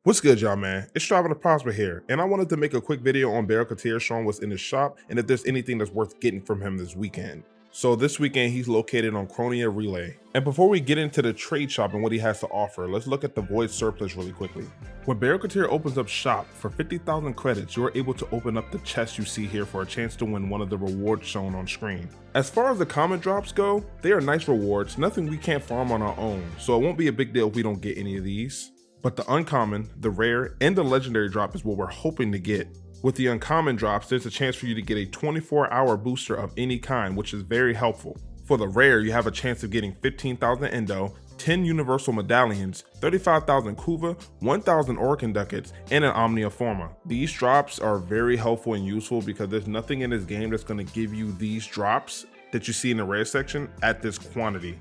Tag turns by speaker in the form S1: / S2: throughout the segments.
S1: What's good, y'all, man? It's Striving to Prosper here, and I wanted to make a quick video on Baro showing what's in his shop and if there's anything that's worth getting from him this weekend. So this weekend, he's located on Chronia Relay. And before we get into the trade shop and what he has to offer, let's look at the Void Surplus really quickly. When Baro opens up shop, for 50,000 credits, you're able to open up the chest you see here for a chance to win one of the rewards shown on screen. As far as the common drops go, they are nice rewards, nothing we can't farm on our own, so it won't be a big deal if we don't get any of these. But the uncommon, the rare, and the legendary drop is what we're hoping to get. With the uncommon drops, there's a chance for you to get a 24-hour booster of any kind, which is very helpful. For the rare, you have a chance of getting 15,000 Endo, 10 Universal Medallions, 35,000 Kuva, 1,000 Orkin Ducats, and an Omnia Forma. These drops are very helpful and useful because there's nothing in this game that's going to give you these drops that you see in the rare section at this quantity.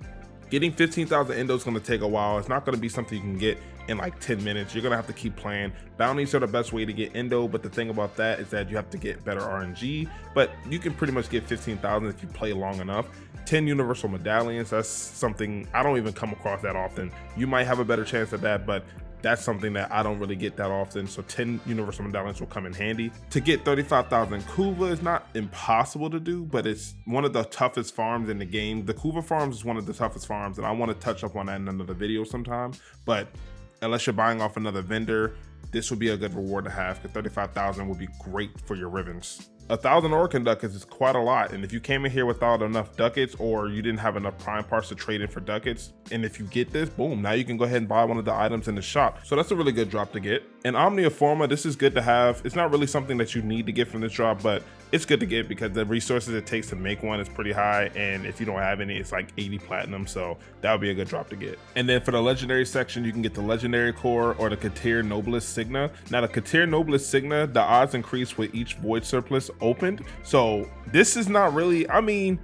S1: Getting 15,000 Endo is going to take a while. It's not going to be something you can get in like 10 minutes. You're going to have to keep playing. Bounties are the best way to get Endo, but the thing about that is that you have to get better RNG, but you can pretty much get 15,000 if you play long enough. 10 Universal Medallions, that's something I don't even come across that often. You might have a better chance at that, but that's something that I don't really get that often, so 10 Universal Medallions will come in handy. To get 35,000 Kuva is not impossible to do, but it's one of the toughest farms in the game. The Kuva farms is one of the toughest farms, and I want to touch up on that in another video sometime, but unless you're buying off another vendor, this would be a good reward to have, because 35,000 would be great for your ribbons. 1,000 Orkin Ducats is quite a lot, and if you came in here without enough ducats or you didn't have enough prime parts to trade in for ducats, and if you get this, boom, now you can go ahead and buy one of the items in the shop. So that's a really good drop to get. And Omnia Forma, this is good to have. It's not really something that you need to get from this drop, but it's good to get because the resources it takes to make one is pretty high, and if you don't have any, it's like 80 platinum, so that would be a good drop to get. And then for the legendary section, you can get the legendary core or the Katir Nobilis Signa. Now the Katir Nobilis Signa, the odds increase with each Void Surplus opened, so this is not really, I mean,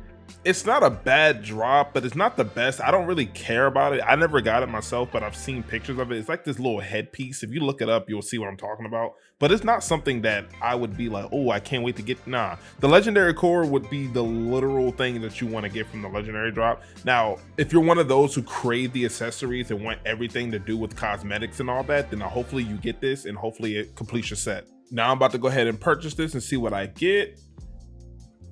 S1: it's not a bad drop, but it's not the best. I don't really care about it. I never got it myself, but I've seen pictures of it. It's like this little headpiece. If you look it up, you'll see what I'm talking about. But it's not something that I would be like, oh, I can't wait to get. Nah, the legendary core would be the literal thing that you want to get from the legendary drop. Now, if you're one of those who crave the accessories and want everything to do with cosmetics and all that, then hopefully you get this and hopefully it completes your set. Now I'm about to go ahead and purchase this and see what I get.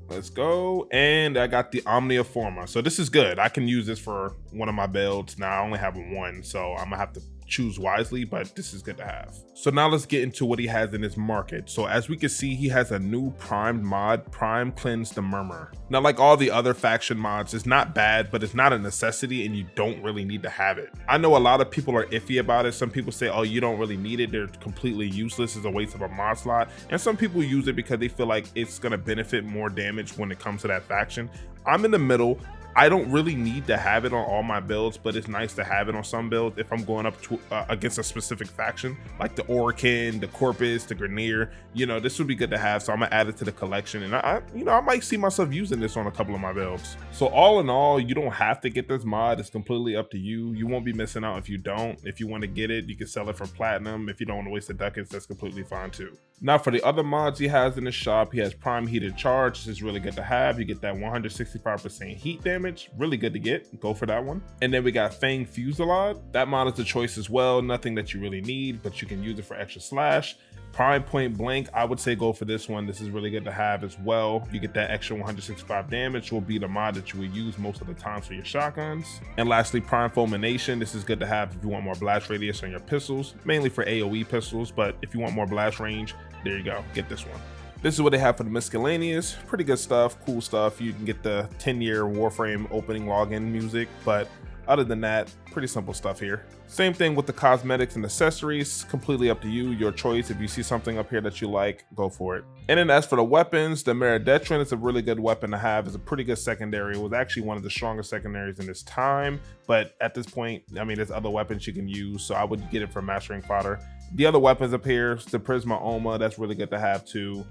S1: Let's go. And I got the Omnia Forma. So this is good. I can use this for one of my builds. Now I only have one, so I'm gonna have to choose wisely, but this is good to have. So now let's get into what he has in his market. So as we can see, he has a new primed mod, Prime Cleanse the Murmur. Now, like all the other faction mods, it's not bad, but it's not a necessity and you don't really need to have it. I know a lot of people are iffy about it. Some people say, oh, you don't really need it. They're completely useless. It's a waste of a mod slot. And some people use it because they feel like it's gonna benefit more damage when it comes to that faction. I'm in the middle. I don't really need to have it on all my builds, but it's nice to have it on some builds if I'm going up to against a specific faction, like the Orakin, the Corpus, the Grenier. You know, this would be good to have, so I'm gonna add it to the collection, and I might see myself using this on a couple of my builds. So all in all, you don't have to get this mod. It's completely up to you. You won't be missing out if you don't. If you want to get it, you can sell it for platinum. If you don't want to waste the ducats, that's completely fine too. Now for the other mods he has in the shop, he has Prime Heated Charge. This is really good to have. You get that 165% heat damage, really good to get. Go for that one. And then we got Fang Fusillade. That mod is a choice as well. Nothing that you really need, but you can use it for extra slash. Prime Point Blank, I would say go for this one. This is really good to have as well. You get that extra 165 damage, will be the mod that you would use most of the times for your shotguns. And lastly, Prime Fulmination. This is good to have if you want more blast radius on your pistols, mainly for AoE pistols, but if you want more blast range, there you go, get this one. This is what they have for the miscellaneous. Pretty good stuff, cool stuff. You can get the 10-year Warframe opening login music, but other than that, pretty simple stuff here. Same thing with the cosmetics and accessories, completely up to you, your choice. If you see something up here that you like, go for it. And then as for the weapons, the Meridetron is a really good weapon to have. It's a pretty good secondary. It was actually one of the strongest secondaries in this time, but at this point, I mean, there's other weapons you can use, so I would get it for mastering fodder. The other weapons up here, the Prisma Oma, that's really good to have too.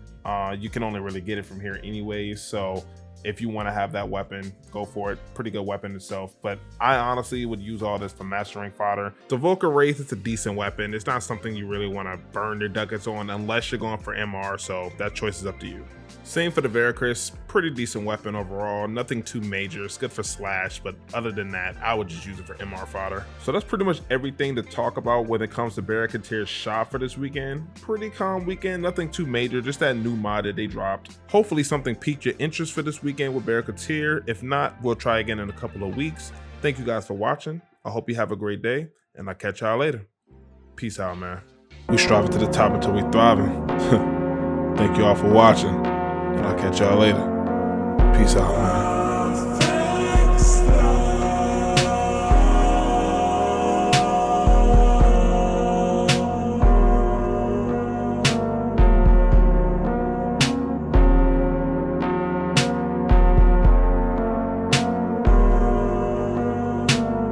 S1: You can only really get it from here anyways, so if you want to have that weapon, go for it. Pretty good weapon itself, but I honestly would use all this for master rank fodder. The Volker Wraith is a decent weapon. It's not something you really want to burn your ducats on unless you're going for MR, so that choice is up to you. Same for the Varacris, pretty decent weapon overall, nothing too major. It's good for slash, but other than that, I would just use it for MR fodder. So that's pretty much everything to talk about when it comes to Barakateer's shop for this weekend. Pretty calm weekend, nothing too major, just that new mod that they dropped. Hopefully something piqued your interest for this weekend with Barakateer. If not, we'll try again in a couple of weeks. Thank you guys for watching. I hope you have a great day, and I'll catch y'all later. Peace out, man. We striving to the top until we thriving. Thank you all for watching. And I'll catch y'all later. Peace out, man.